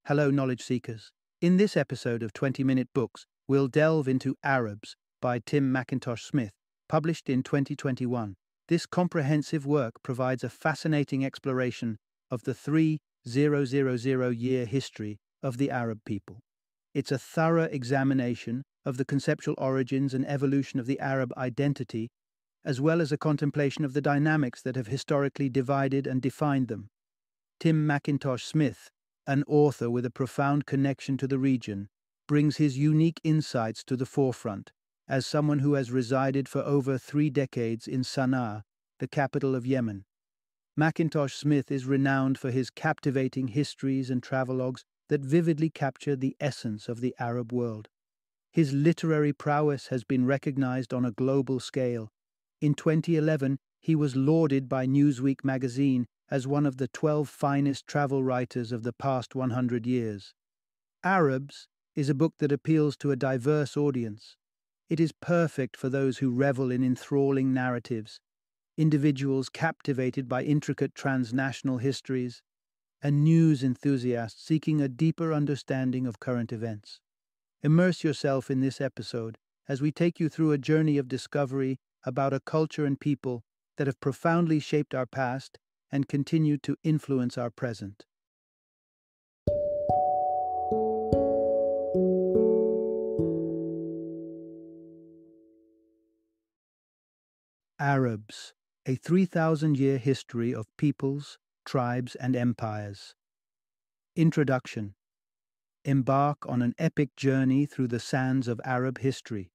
Hello, knowledge seekers. In this episode of 20-Minute Books, we'll delve into Arabs by Tim Mackintosh-Smith, published in 2021. This comprehensive work provides a fascinating exploration of the 3,000-year history of the Arab people. It's a thorough examination of the conceptual origins and evolution of the Arab identity, as well as a contemplation of the dynamics that have historically divided and defined them. Tim Mackintosh-Smith, an author with a profound connection to the region, brings his unique insights to the forefront as someone who has resided for over 3 decades in Sana'a, the capital of Yemen. Mackintosh-Smith is renowned for his captivating histories and travelogues that vividly capture the essence of the Arab world. His literary prowess has been recognized on a global scale. In 2011, he was lauded by Newsweek magazine as one of the 12 finest travel writers of the past 100 years. Arabs is a book that appeals to a diverse audience. It is perfect for those who revel in enthralling narratives, individuals captivated by intricate transnational histories, and news enthusiasts seeking a deeper understanding of current events. Immerse yourself in this episode as we take you through a journey of discovery about a culture and people that have profoundly shaped our past and continue to influence our present. Arabs, a 3,000-year history of peoples, tribes, and empires. Introduction. Embark on an epic journey through the sands of Arab history.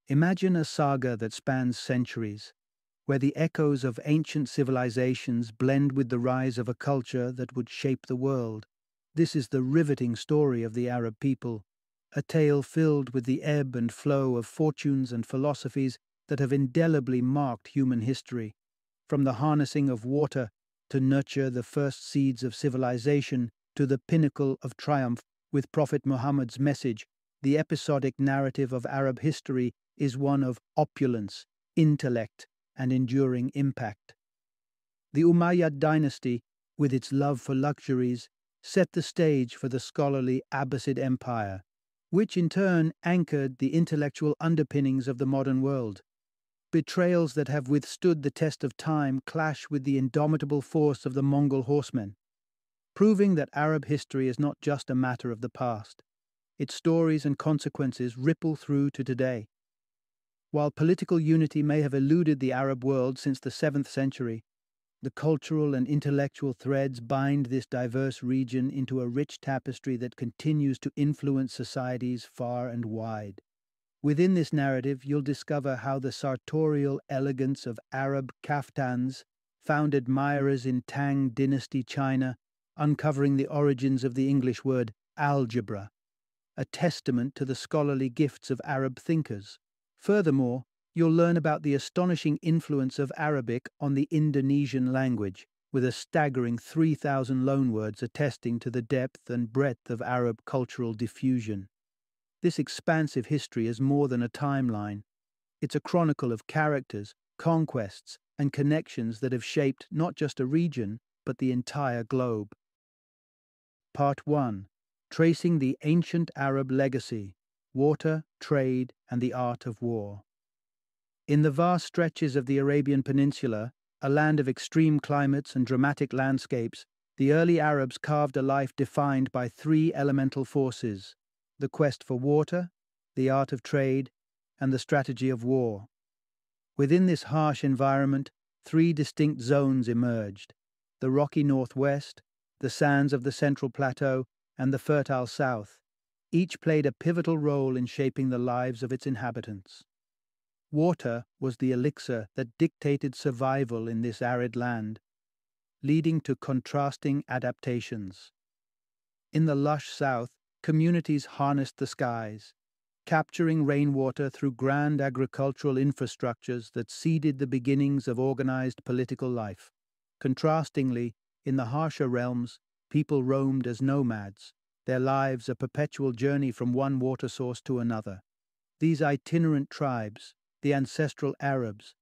Imagine a saga that spans centuries, where the echoes of ancient civilizations blend with the rise of a culture that would shape the world. This is the riveting story of the Arab people, a tale filled with the ebb and flow of fortunes and philosophies that have indelibly marked human history. From the harnessing of water to nurture the first seeds of civilization to the pinnacle of triumph with Prophet Muhammad's message, the episodic narrative of Arab history is one of opulence, intellect, and enduring impact. The Umayyad dynasty, with its love for luxuries, set the stage for the scholarly Abbasid Empire, which in turn anchored the intellectual underpinnings of the modern world. Betrayals that have withstood the test of time clash with the indomitable force of the Mongol horsemen, proving that Arab history is not just a matter of the past. Its stories and consequences ripple through to today. While political unity may have eluded the Arab world since the 7th century, the cultural and intellectual threads bind this diverse region into a rich tapestry that continues to influence societies far and wide. Within this narrative, you'll discover how the sartorial elegance of Arab kaftans found admirers in Tang dynasty China, uncovering the origins of the English word algebra, a testament to the scholarly gifts of Arab thinkers. Furthermore, you'll learn about the astonishing influence of Arabic on the Indonesian language, with a staggering 3,000 loanwords attesting to the depth and breadth of Arab cultural diffusion. This expansive history is more than a timeline. It's a chronicle of characters, conquests, and connections that have shaped not just a region, but the entire globe. Part 1. Tracing the Ancient Arab Legacy: Water, Trade, and the Art of War. In the vast stretches of the Arabian Peninsula, a land of extreme climates and dramatic landscapes, the early Arabs carved a life defined by 3 elemental forces: the quest for water, the art of trade, and the strategy of war. Within this harsh environment, 3 distinct zones emerged: the rocky northwest, the sands of the central plateau, and the fertile south. Each played a pivotal role in shaping the lives of its inhabitants. Water was the elixir that dictated survival in this arid land, leading to contrasting adaptations. In the lush south, communities harnessed the skies, capturing rainwater through grand agricultural infrastructures that seeded the beginnings of organized political life. Contrastingly, in the harsher realms, people roamed as nomads, their lives a perpetual journey from one water source to another. These itinerant tribes, the ancestral Arabs,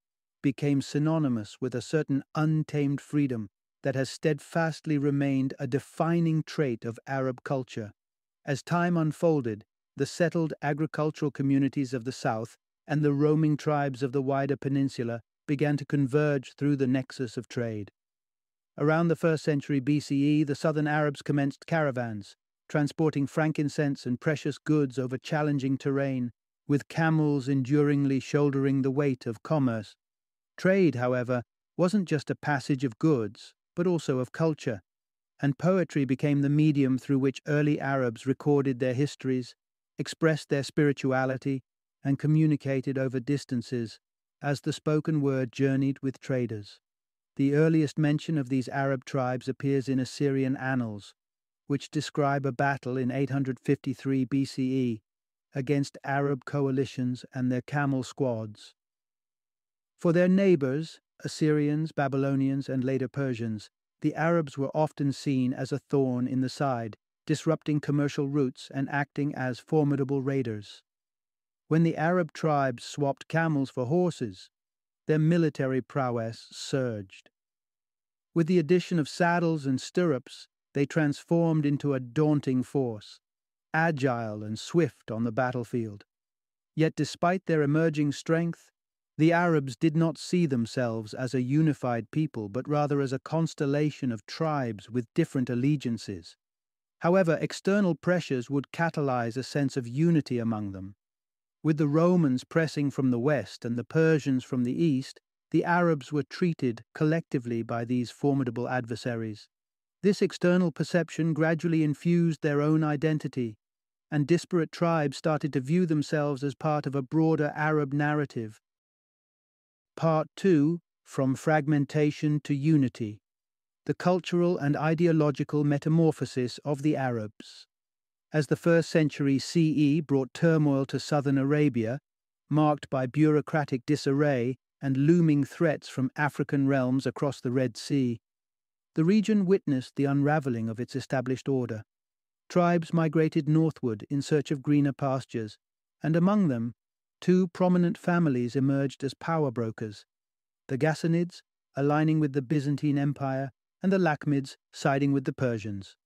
became synonymous with a certain untamed freedom that has steadfastly remained a defining trait of Arab culture. As time unfolded, the settled agricultural communities of the south and the roaming tribes of the wider peninsula began to converge through the nexus of trade. Around the 1st century BCE, the southern Arabs commenced caravans, transporting frankincense and precious goods over challenging terrain, with camels enduringly shouldering the weight of commerce. Trade, however, wasn't just a passage of goods, but also of culture, and poetry became the medium through which early Arabs recorded their histories, expressed their spirituality, and communicated over distances as the spoken word journeyed with traders. The earliest mention of these Arab tribes appears in Assyrian annals, which describe a battle in 853 BCE against Arab coalitions and their camel squads. For their neighbors, Assyrians, Babylonians, and later Persians, the Arabs were often seen as a thorn in the side, disrupting commercial routes and acting as formidable raiders. When the Arab tribes swapped camels for horses, their military prowess surged. With the addition of saddles and stirrups, they transformed into a daunting force, agile and swift on the battlefield. Yet despite their emerging strength, the Arabs did not see themselves as a unified people, but rather as a constellation of tribes with different allegiances. However, external pressures would catalyze a sense of unity among them. With the Romans pressing from the west and the Persians from the east, the Arabs were treated collectively by these formidable adversaries. This external perception gradually infused their own identity, and disparate tribes started to view themselves as part of a broader Arab narrative. Part 2, From Fragmentation to Unity: The Cultural and Ideological Metamorphosis of the Arabs. As the 1st century CE brought turmoil to southern Arabia, marked by bureaucratic disarray and looming threats from African realms across the Red Sea, the region witnessed the unraveling of its established order. Tribes migrated northward in search of greener pastures, and among them, two prominent families emerged as power brokers: the Ghassanids, aligning with the Byzantine Empire, and the Lakhmids, siding with the Persians.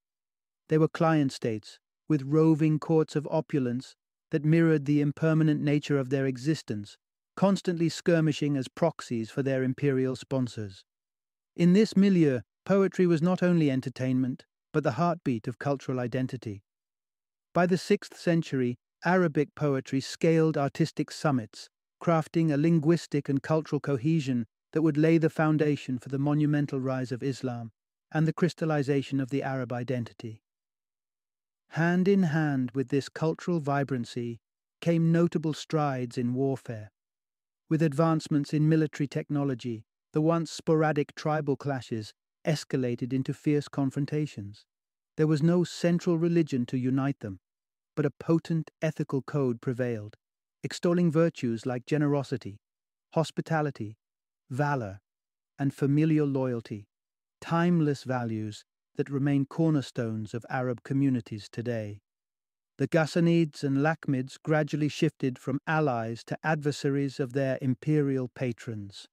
They were client states, with roving courts of opulence that mirrored the impermanent nature of their existence, constantly skirmishing as proxies for their imperial sponsors. In this milieu, poetry was not only entertainment, but the heartbeat of cultural identity. By the 6th century, Arabic poetry scaled artistic summits, crafting a linguistic and cultural cohesion that would lay the foundation for the monumental rise of Islam and the crystallization of the Arab identity. Hand in hand with this cultural vibrancy came notable strides in warfare. With advancements in military technology, the once sporadic tribal clashes escalated into fierce confrontations. There was no central religion to unite them, but a potent ethical code prevailed, extolling virtues like generosity, hospitality, valor, and familial loyalty, timeless values that remain cornerstones of Arab communities today. The Ghassanids and Lakhmids gradually shifted from allies to adversaries of their imperial patrons.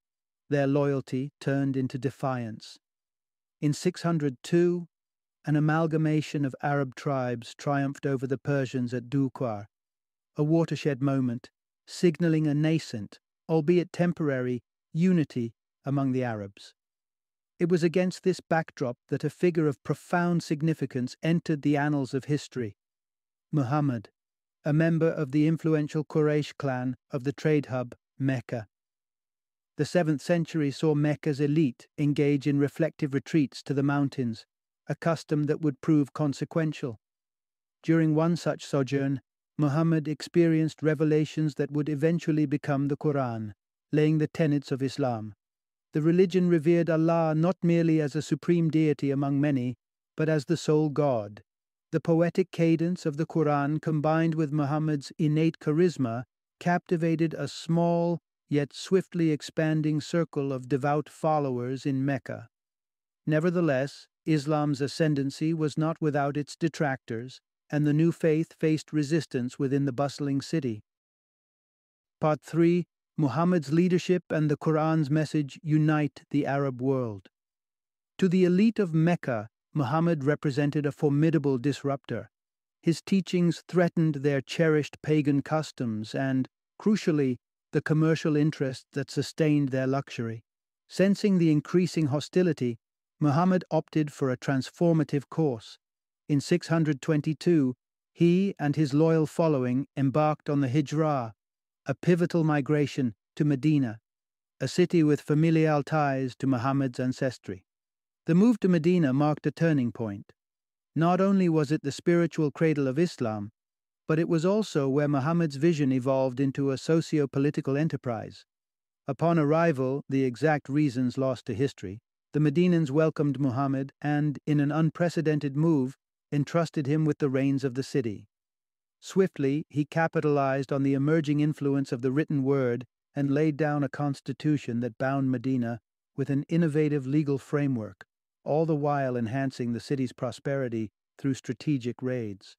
Their loyalty turned into defiance. In 602, an amalgamation of Arab tribes triumphed over the Persians at Duqar, a watershed moment, signaling a nascent, albeit temporary, unity among the Arabs. It was against this backdrop that a figure of profound significance entered the annals of history: Muhammad, a member of the influential Quraysh clan of the trade hub Mecca. The 7th century saw Mecca's elite engage in reflective retreats to the mountains, a custom that would prove consequential. During one such sojourn, Muhammad experienced revelations that would eventually become the Quran, laying the tenets of Islam. The religion revered Allah not merely as a supreme deity among many, but as the sole God. The poetic cadence of the Quran, combined with Muhammad's innate charisma, captivated a small, yet swiftly expanding circle of devout followers in Mecca. Nevertheless, Islam's ascendancy was not without its detractors, and the new faith faced resistance within the bustling city. Part 3: Muhammad's leadership and the Quran's message unite the Arab world. To the elite of Mecca, Muhammad represented a formidable disruptor. His teachings threatened their cherished pagan customs and, crucially, the commercial interests that sustained their luxury. Sensing the increasing hostility, Muhammad opted for a transformative course. In 622, he and his loyal following embarked on the Hijrah, a pivotal migration to Medina, a city with familial ties to Muhammad's ancestry. The move to Medina marked a turning point. Not only was it the spiritual cradle of Islam, but it was also where Muhammad's vision evolved into a socio-political enterprise. Upon arrival, the exact reasons lost to history, the Medinans welcomed Muhammad and, in an unprecedented move, entrusted him with the reins of the city. Swiftly, he capitalized on the emerging influence of the written word and laid down a constitution that bound Medina with an innovative legal framework, all the while enhancing the city's prosperity through strategic raids.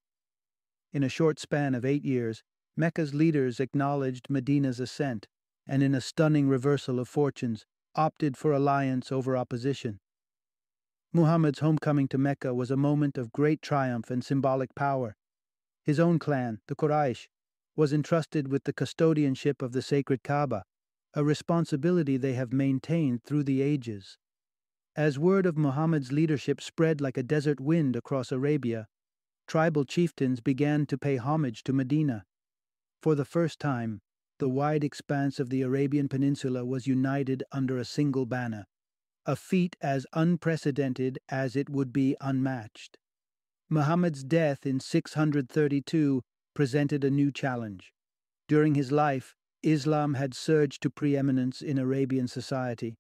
In a short span of 8 years, Mecca's leaders acknowledged Medina's ascent, and in a stunning reversal of fortunes, opted for alliance over opposition. Muhammad's homecoming to Mecca was a moment of great triumph and symbolic power. His own clan, the Quraysh, was entrusted with the custodianship of the sacred Kaaba, a responsibility they have maintained through the ages. As word of Muhammad's leadership spread like a desert wind across Arabia, tribal chieftains began to pay homage to Medina. For the first time, the wide expanse of the Arabian Peninsula was united under a single banner, a feat as unprecedented as it would be unmatched. Muhammad's death in 632 presented a new challenge. During his life, Islam had surged to preeminence in Arabian society.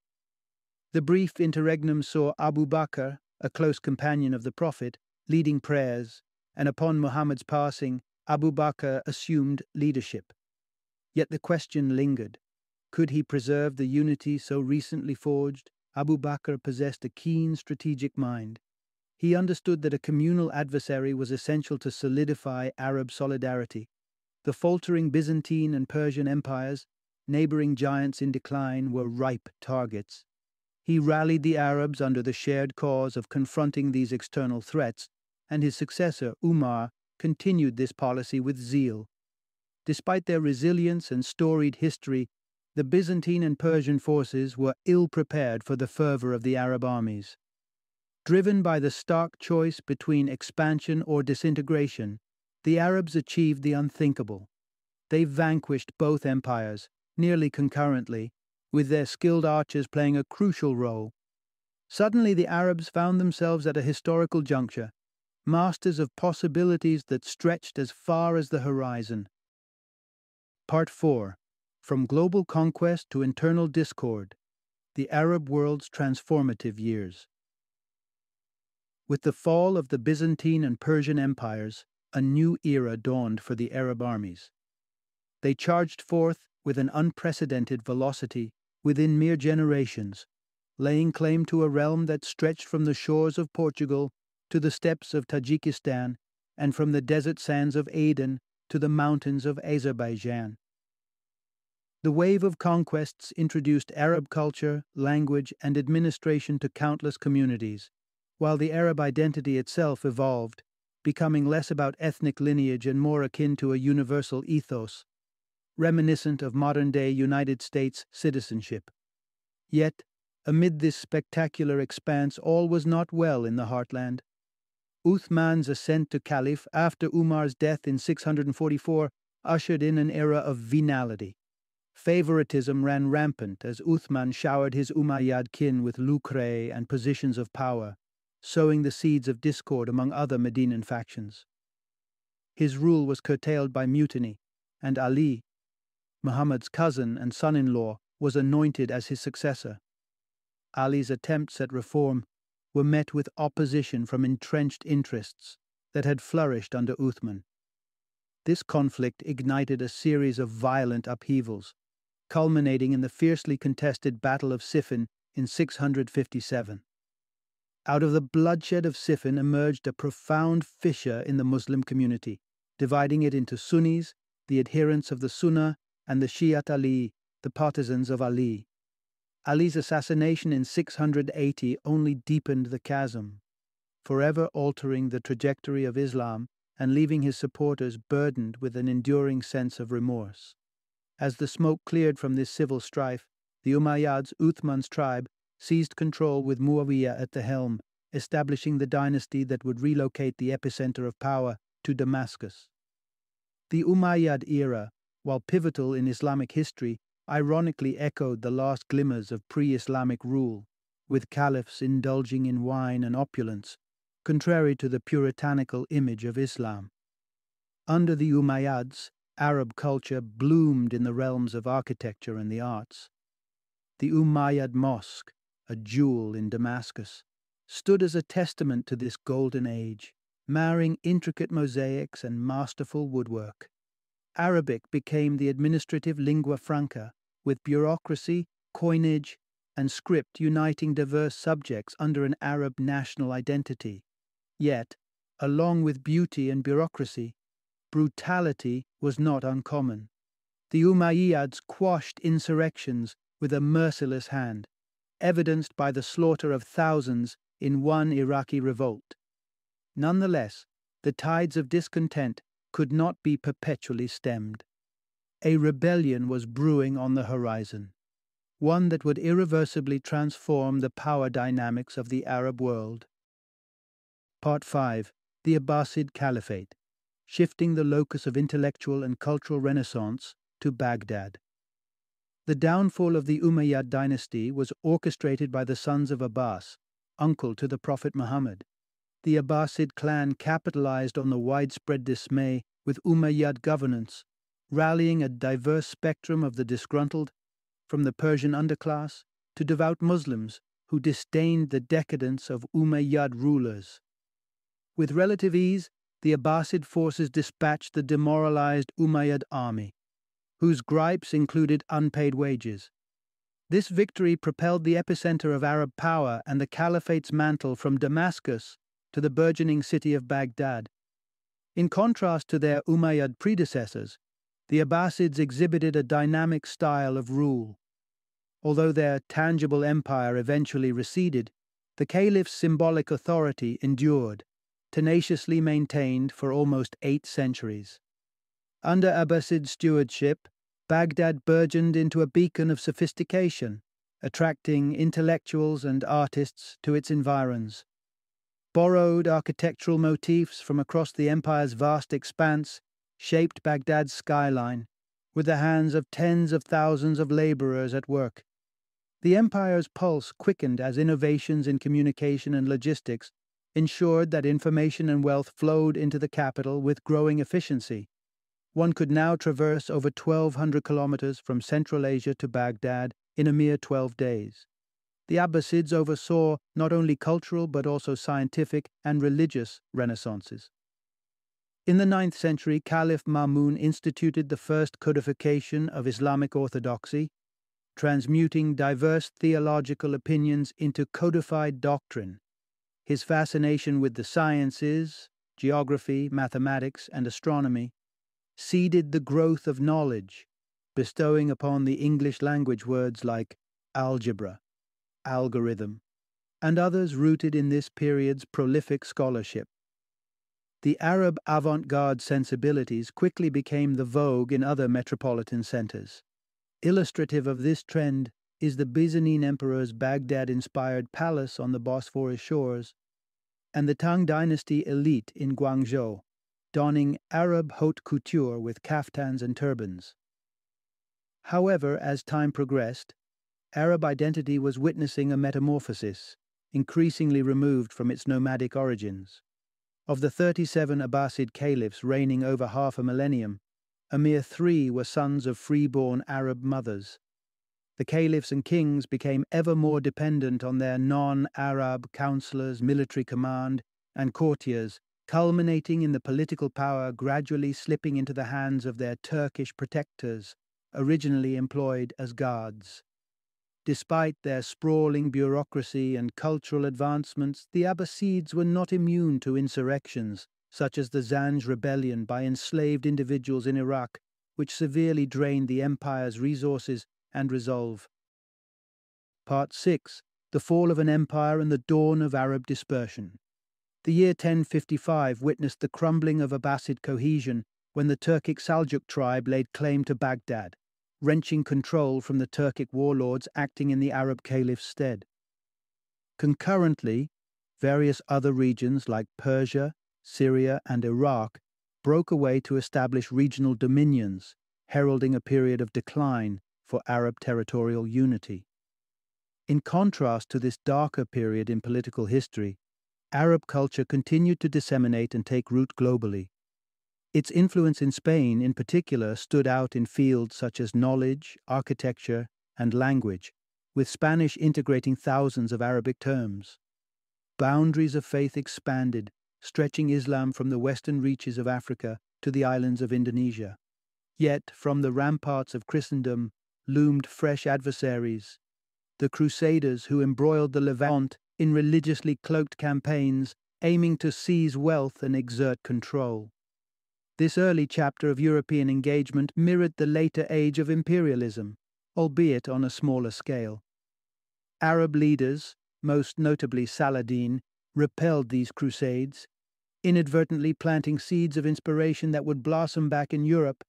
The brief interregnum saw Abu Bakr, a close companion of the Prophet, leading prayers, and upon Muhammad's passing, Abu Bakr assumed leadership. Yet the question lingered. Could he preserve the unity so recently forged? Abu Bakr possessed a keen strategic mind. He understood that a communal adversary was essential to solidify Arab solidarity. The faltering Byzantine and Persian empires, neighboring giants in decline, were ripe targets. He rallied the Arabs under the shared cause of confronting these external threats, and his successor, Umar, continued this policy with zeal. Despite their resilience and storied history, the Byzantine and Persian forces were ill-prepared for the fervor of the Arab armies. Driven by the stark choice between expansion or disintegration, the Arabs achieved the unthinkable. They vanquished both empires, nearly concurrently, with their skilled archers playing a crucial role. Suddenly the Arabs found themselves at a historical juncture, masters of possibilities that stretched as far as the horizon. Part 4. From Global Conquest to Internal Discord, the Arab World's Transformative Years. With the fall of the Byzantine and Persian empires, a new era dawned for the Arab armies. They charged forth with an unprecedented velocity within mere generations, laying claim to a realm that stretched from the shores of Portugal to the steppes of Tajikistan and from the desert sands of Aden to the mountains of Azerbaijan. The wave of conquests introduced Arab culture, language, and administration to countless communities, while the Arab identity itself evolved, becoming less about ethnic lineage and more akin to a universal ethos, reminiscent of modern-day United States citizenship. Yet, amid this spectacular expanse, all was not well in the heartland. Uthman's ascent to caliph after Umar's death in 644 ushered in an era of venality. Favoritism ran rampant as Uthman showered his Umayyad kin with lucre and positions of power, sowing the seeds of discord among other Medinan factions. His rule was curtailed by mutiny, and Ali, Muhammad's cousin and son-in-law, was anointed as his successor. Ali's attempts at reform were met with opposition from entrenched interests that had flourished under Uthman. This conflict ignited a series of violent upheavals, culminating in the fiercely contested Battle of Siffin in 657. Out of the bloodshed of Siffin emerged a profound fissure in the Muslim community, dividing it into Sunnis, the adherents of the Sunnah, and the Shi'at Ali, the partisans of Ali. Ali's assassination in 680 only deepened the chasm, forever altering the trajectory of Islam and leaving his supporters burdened with an enduring sense of remorse. As the smoke cleared from this civil strife, the Umayyads, Uthman's tribe, seized control with Muawiyah at the helm, establishing the dynasty that would relocate the epicenter of power to Damascus. The Umayyad era, while pivotal in Islamic history, ironically echoed the last glimmers of pre-Islamic rule, with caliphs indulging in wine and opulence, contrary to the puritanical image of Islam. Under the Umayyads, Arab culture bloomed in the realms of architecture and the arts. The Umayyad Mosque, a jewel in Damascus, stood as a testament to this golden age, marrying intricate mosaics and masterful woodwork. Arabic became the administrative lingua franca, with bureaucracy, coinage, and script uniting diverse subjects under an Arab national identity. Yet, along with beauty and bureaucracy, brutality was not uncommon. The Umayyads quashed insurrections with a merciless hand, evidenced by the slaughter of thousands in one Iraqi revolt. Nonetheless, the tides of discontent could not be perpetually stemmed. A rebellion was brewing on the horizon, one that would irreversibly transform the power dynamics of the Arab world. Part 5. The Abbasid Caliphate, shifting the locus of intellectual and cultural renaissance to Baghdad. The downfall of the Umayyad dynasty was orchestrated by the sons of Abbas, uncle to the Prophet Muhammad. The Abbasid clan capitalized on the widespread dismay with Umayyad governance, rallying a diverse spectrum of the disgruntled, from the Persian underclass to devout Muslims who disdained the decadence of Umayyad rulers. With relative ease, the Abbasid forces dispatched the demoralized Umayyad army, whose gripes included unpaid wages. This victory propelled the epicenter of Arab power and the caliphate's mantle from Damascus to the burgeoning city of Baghdad. In contrast to their Umayyad predecessors, the Abbasids exhibited a dynamic style of rule. Although their tangible empire eventually receded, the caliph's symbolic authority endured, tenaciously maintained for almost 8 centuries. Under Abbasid stewardship, Baghdad burgeoned into a beacon of sophistication, attracting intellectuals and artists to its environs. Borrowed architectural motifs from across the empire's vast expanse shaped Baghdad's skyline, with the hands of tens of thousands of laborers at work. The empire's pulse quickened as innovations in communication and logistics ensured that information and wealth flowed into the capital with growing efficiency. One could now traverse over 1,200 kilometers from Central Asia to Baghdad in a mere 12 days. The Abbasids oversaw not only cultural but also scientific and religious renaissances. In the 9th century, Caliph Ma'mun instituted the first codification of Islamic orthodoxy, transmuting diverse theological opinions into codified doctrine. His fascination with the sciences, geography, mathematics, and astronomy, seeded the growth of knowledge, bestowing upon the English language words like algebra, algorithm, and others rooted in this period's prolific scholarship. The Arab avant-garde sensibilities quickly became the vogue in other metropolitan centers. Illustrative of this trend is the Byzantine emperor's Baghdad-inspired palace on the Bosphorus shores, and the Tang dynasty elite in Guangzhou, donning Arab haute couture with kaftans and turbans. However, as time progressed, Arab identity was witnessing a metamorphosis, increasingly removed from its nomadic origins. Of the 37 Abbasid caliphs reigning over half a millennium, a mere 3 were sons of free-born Arab mothers. The caliphs and kings became ever more dependent on their non-Arab counselors, military command, and courtiers, culminating in the political power gradually slipping into the hands of their Turkish protectors, originally employed as guards. Despite their sprawling bureaucracy and cultural advancements, the Abbasids were not immune to insurrections, such as the Zanj rebellion by enslaved individuals in Iraq, which severely drained the empire's resources and resolve. Part 6. The Fall of an Empire and the Dawn of Arab Dispersion. The year 1055 witnessed the crumbling of Abbasid cohesion when the Turkic Seljuk tribe laid claim to Baghdad, wrenching control from the Turkic warlords acting in the Arab caliph's stead. Concurrently, various other regions like Persia, Syria, and Iraq broke away to establish regional dominions, heralding a period of decline for Arab territorial unity. In contrast to this darker period in political history, Arab culture continued to disseminate and take root globally. Its influence in Spain, in particular, stood out in fields such as knowledge, architecture, and language, with Spanish integrating thousands of Arabic terms. Boundaries of faith expanded, stretching Islam from the western reaches of Africa to the islands of Indonesia. Yet, from the ramparts of Christendom loomed fresh adversaries, the Crusaders who embroiled the Levant in religiously cloaked campaigns aiming to seize wealth and exert control. This early chapter of European engagement mirrored the later age of imperialism, albeit on a smaller scale. Arab leaders, most notably Saladin, repelled these crusades, inadvertently planting seeds of inspiration that would blossom back in Europe,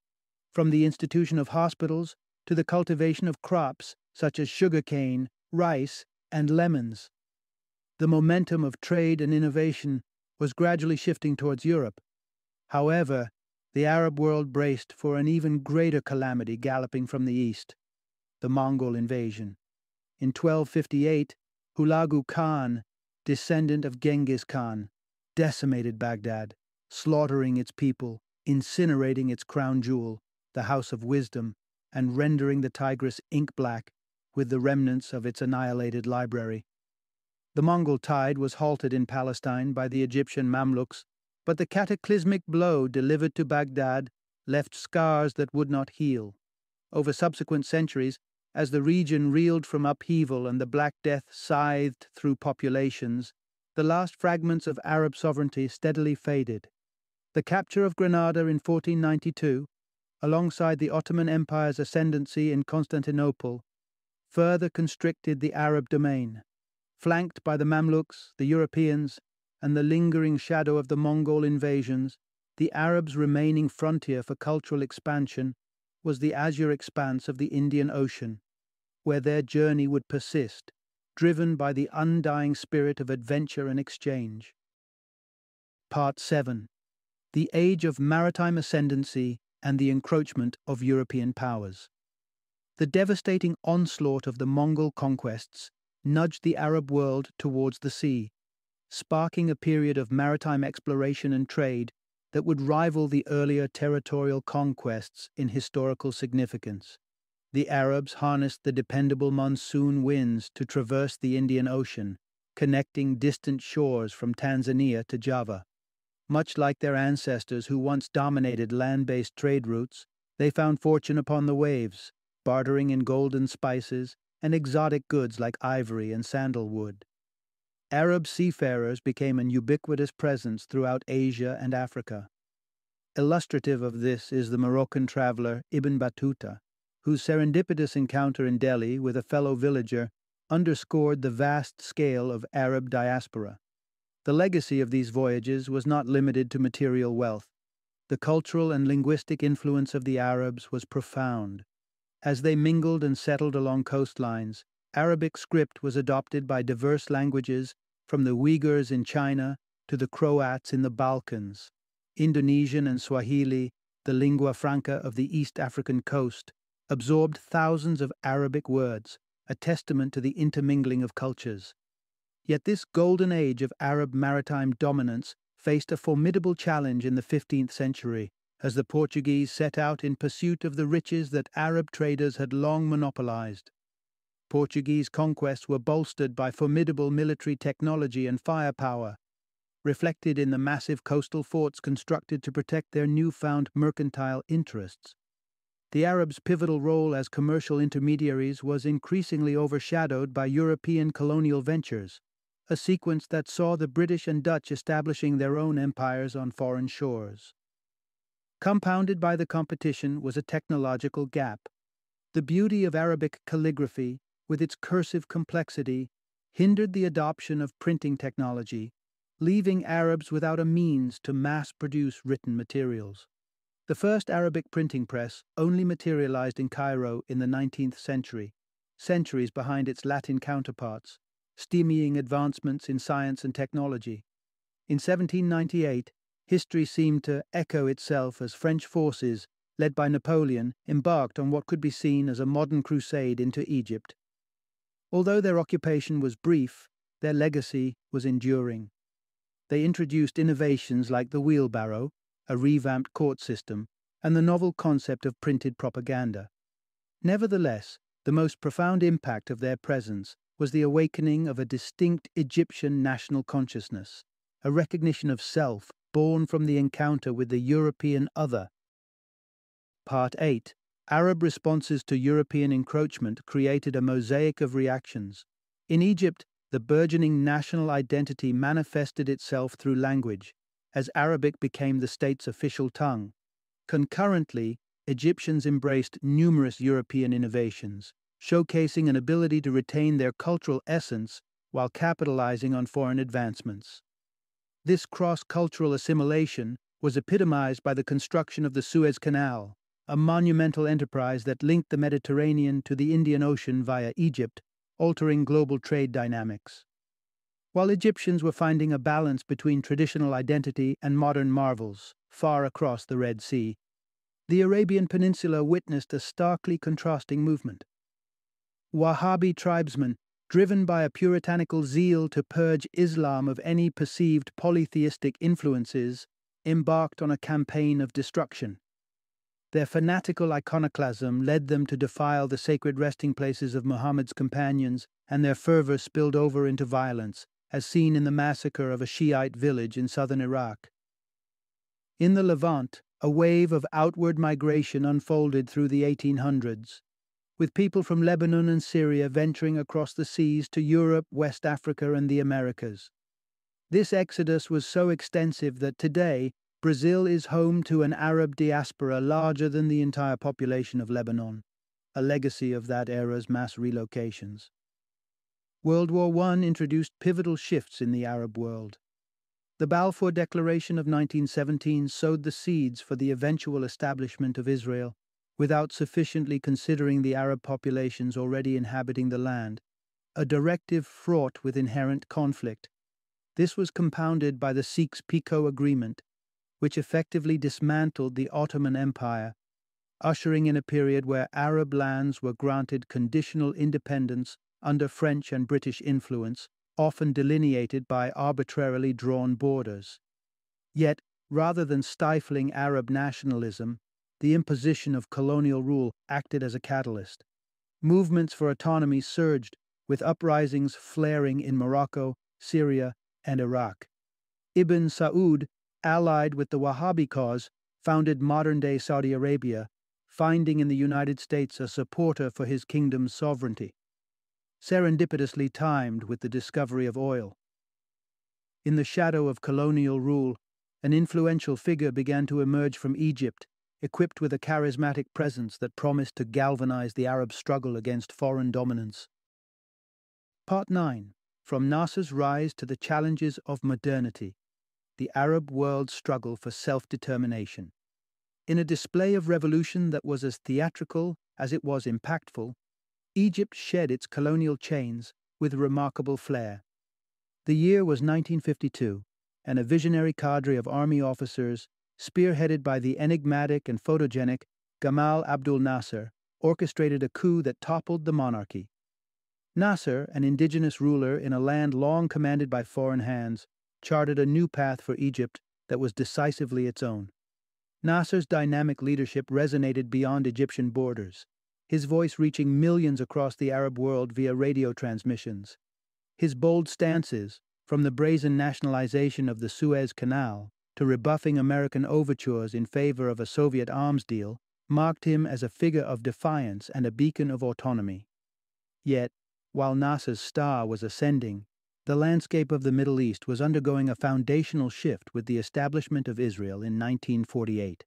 from the institution of hospitals to the cultivation of crops such as sugarcane, rice, and lemons. The momentum of trade and innovation was gradually shifting towards Europe. However, the Arab world braced for an even greater calamity galloping from the east, the Mongol invasion. In 1258, Hulagu Khan, descendant of Genghis Khan, decimated Baghdad, slaughtering its people, incinerating its crown jewel, the House of Wisdom, and rendering the Tigris ink-black with the remnants of its annihilated library. The Mongol tide was halted in Palestine by the Egyptian Mamluks, but the cataclysmic blow delivered to Baghdad left scars that would not heal. Over subsequent centuries, as the region reeled from upheaval and the Black Death scythed through populations, the last fragments of Arab sovereignty steadily faded. The capture of Granada in 1492, alongside the Ottoman Empire's ascendancy in Constantinople, further constricted the Arab domain. Flanked by the Mamluks, the Europeans, and the lingering shadow of the Mongol invasions, the Arabs' remaining frontier for cultural expansion was the azure expanse of the Indian Ocean, where their journey would persist, driven by the undying spirit of adventure and exchange. Part 7. The Age of Maritime Ascendancy and the Encroachment of European Powers. The devastating onslaught of the Mongol conquests nudged the Arab world towards the sea, sparking a period of maritime exploration and trade that would rival the earlier territorial conquests in historical significance. The Arabs harnessed the dependable monsoon winds to traverse the Indian Ocean, connecting distant shores from Tanzania to Java. Much like their ancestors who once dominated land-based trade routes, they found fortune upon the waves, bartering in golden spices and exotic goods like ivory and sandalwood. Arab seafarers became an ubiquitous presence throughout Asia and Africa. Illustrative of this is the Moroccan traveler Ibn Battuta, whose serendipitous encounter in Delhi with a fellow villager underscored the vast scale of Arab diaspora. The legacy of these voyages was not limited to material wealth. The cultural and linguistic influence of the Arabs was profound. As they mingled and settled along coastlines, Arabic script was adopted by diverse languages, from the Uyghurs in China to the Croats in the Balkans. Indonesian and Swahili, the lingua franca of the East African coast, absorbed thousands of Arabic words, a testament to the intermingling of cultures. Yet this golden age of Arab maritime dominance faced a formidable challenge in the 15th century, as the Portuguese set out in pursuit of the riches that Arab traders had long monopolized. Portuguese conquests were bolstered by formidable military technology and firepower, reflected in the massive coastal forts constructed to protect their newfound mercantile interests. The Arabs' pivotal role as commercial intermediaries was increasingly overshadowed by European colonial ventures, a sequence that saw the British and Dutch establishing their own empires on foreign shores. Compounded by the competition was a technological gap. The beauty of Arabic calligraphy, with its cursive complexity, hindered the adoption of printing technology, leaving Arabs without a means to mass-produce written materials. The first Arabic printing press only materialized in Cairo in the 19th century, centuries behind its Latin counterparts, stemming advancements in science and technology. In 1798, history seemed to echo itself as French forces, led by Napoleon, embarked on what could be seen as a modern crusade into Egypt. Although their occupation was brief, their legacy was enduring. They introduced innovations like the wheelbarrow, a revamped court system, and the novel concept of printed propaganda. Nevertheless, the most profound impact of their presence was the awakening of a distinct Egyptian national consciousness, a recognition of self born from the encounter with the European other. Part 8. Arab responses to European encroachment created a mosaic of reactions. In Egypt, the burgeoning national identity manifested itself through language, as Arabic became the state's official tongue. Concurrently, Egyptians embraced numerous European innovations, showcasing an ability to retain their cultural essence while capitalizing on foreign advancements. This cross-cultural assimilation was epitomized by the construction of the Suez Canal, a monumental enterprise that linked the Mediterranean to the Indian Ocean via Egypt, altering global trade dynamics. While Egyptians were finding a balance between traditional identity and modern marvels far across the Red Sea, the Arabian Peninsula witnessed a starkly contrasting movement. Wahhabi tribesmen, driven by a puritanical zeal to purge Islam of any perceived polytheistic influences, embarked on a campaign of destruction. Their fanatical iconoclasm led them to defile the sacred resting places of Muhammad's companions, and their fervor spilled over into violence, as seen in the massacre of a Shiite village in southern Iraq. In the Levant, a wave of outward migration unfolded through the 1800s, with people from Lebanon and Syria venturing across the seas to Europe, West Africa, and the Americas. This exodus was so extensive that today, Brazil is home to an Arab diaspora larger than the entire population of Lebanon, a legacy of that era's mass relocations. World War I introduced pivotal shifts in the Arab world. The Balfour Declaration of 1917 sowed the seeds for the eventual establishment of Israel, without sufficiently considering the Arab populations already inhabiting the land, a directive fraught with inherent conflict. This was compounded by the Sykes-Picot Agreement, which effectively dismantled the Ottoman Empire, ushering in a period where Arab lands were granted conditional independence under French and British influence, often delineated by arbitrarily drawn borders. Yet, rather than stifling Arab nationalism, the imposition of colonial rule acted as a catalyst. Movements for autonomy surged, with uprisings flaring in Morocco, Syria, and Iraq. Ibn Saud, allied with the Wahhabi cause, founded modern-day Saudi Arabia, finding in the United States a supporter for his kingdom's sovereignty, serendipitously timed with the discovery of oil. In the shadow of colonial rule, an influential figure began to emerge from Egypt, equipped with a charismatic presence that promised to galvanize the Arab struggle against foreign dominance. Part 9. From Nasser's rise to the challenges of modernity, the Arab world's struggle for self-determination. In a display of revolution that was as theatrical as it was impactful, Egypt shed its colonial chains with remarkable flair. The year was 1952, and a visionary cadre of army officers, spearheaded by the enigmatic and photogenic Gamal Abdul Nasser, orchestrated a coup that toppled the monarchy. Nasser, an indigenous ruler in a land long commanded by foreign hands, charted a new path for Egypt that was decisively its own. Nasser's dynamic leadership resonated beyond Egyptian borders, his voice reaching millions across the Arab world via radio transmissions. His bold stances, from the brazen nationalization of the Suez Canal to rebuffing American overtures in favor of a Soviet arms deal, marked him as a figure of defiance and a beacon of autonomy. Yet, while Nasser's star was ascending, the landscape of the Middle East was undergoing a foundational shift with the establishment of Israel in 1948.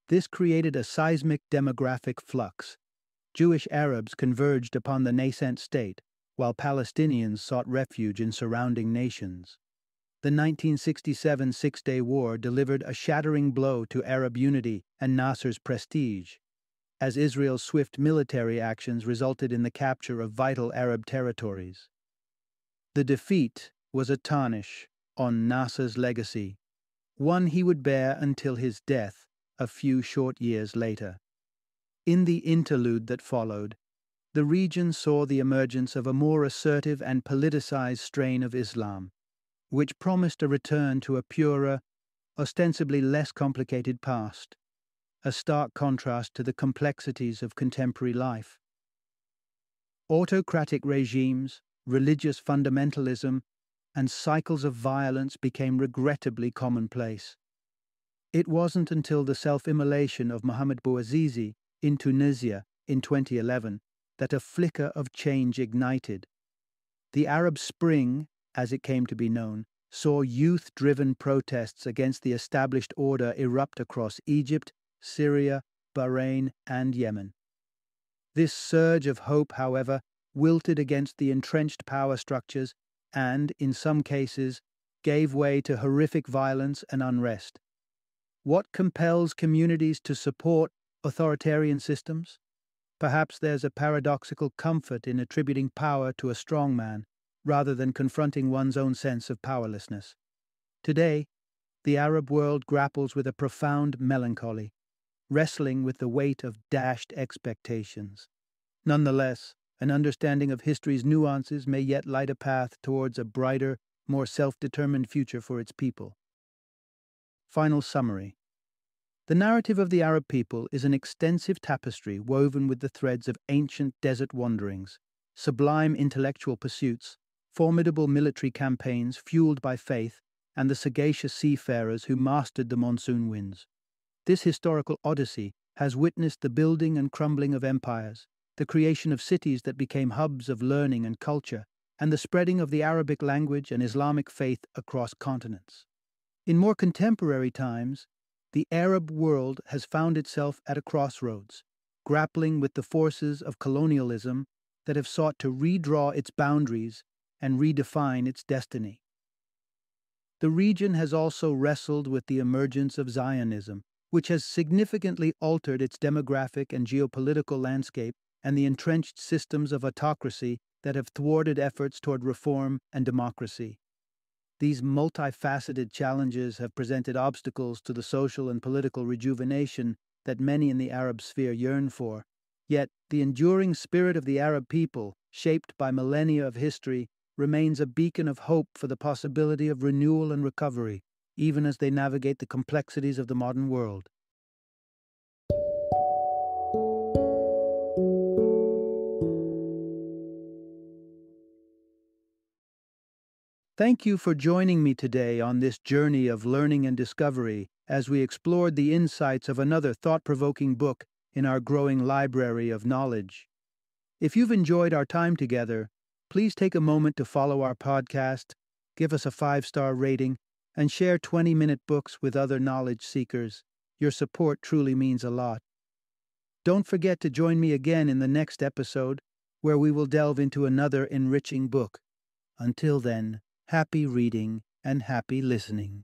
This created a seismic demographic flux. Jewish Arabs converged upon the nascent state, while Palestinians sought refuge in surrounding nations. The 1967 Six-Day War delivered a shattering blow to Arab unity and Nasser's prestige, as Israel's swift military actions resulted in the capture of vital Arab territories. The defeat was a tarnish on Nasser's legacy, one he would bear until his death a few short years later. In the interlude that followed, the region saw the emergence of a more assertive and politicized strain of Islam, which promised a return to a purer, ostensibly less complicated past, a stark contrast to the complexities of contemporary life. Autocratic regimes, religious fundamentalism, and cycles of violence became regrettably commonplace. It wasn't until the self-immolation of Mohamed Bouazizi in Tunisia in 2011 that a flicker of change ignited. The Arab Spring, as it came to be known, saw youth-driven protests against the established order erupt across Egypt, Syria, Bahrain, and Yemen. This surge of hope, however, wilted against the entrenched power structures and, in some cases, gave way to horrific violence and unrest. What compels communities to support authoritarian systems? Perhaps there's a paradoxical comfort in attributing power to a strong man, rather than confronting one's own sense of powerlessness. Today, the Arab world grapples with a profound melancholy, wrestling with the weight of dashed expectations. Nonetheless, an understanding of history's nuances may yet light a path towards a brighter, more self-determined future for its people. Final summary. The narrative of the Arab people is an extensive tapestry woven with the threads of ancient desert wanderings, sublime intellectual pursuits, formidable military campaigns fueled by faith, and the sagacious seafarers who mastered the monsoon winds. This historical odyssey has witnessed the building and crumbling of empires, the creation of cities that became hubs of learning and culture, and the spreading of the Arabic language and Islamic faith across continents. In more contemporary times, the Arab world has found itself at a crossroads, grappling with the forces of colonialism that have sought to redraw its boundaries and redefine its destiny. The region has also wrestled with the emergence of Zionism, which has significantly altered its demographic and geopolitical landscape, and the entrenched systems of autocracy that have thwarted efforts toward reform and democracy. These multifaceted challenges have presented obstacles to the social and political rejuvenation that many in the Arab sphere yearn for. Yet, the enduring spirit of the Arab people, shaped by millennia of history, remains a beacon of hope for the possibility of renewal and recovery, even as they navigate the complexities of the modern world. Thank you for joining me today on this journey of learning and discovery as we explored the insights of another thought-provoking book in our growing library of knowledge. If you've enjoyed our time together, please take a moment to follow our podcast, give us a 5-star rating, and share 20-minute books with other knowledge seekers. Your support truly means a lot. Don't forget to join me again in the next episode, where we will delve into another enriching book. Until then, happy reading and happy listening.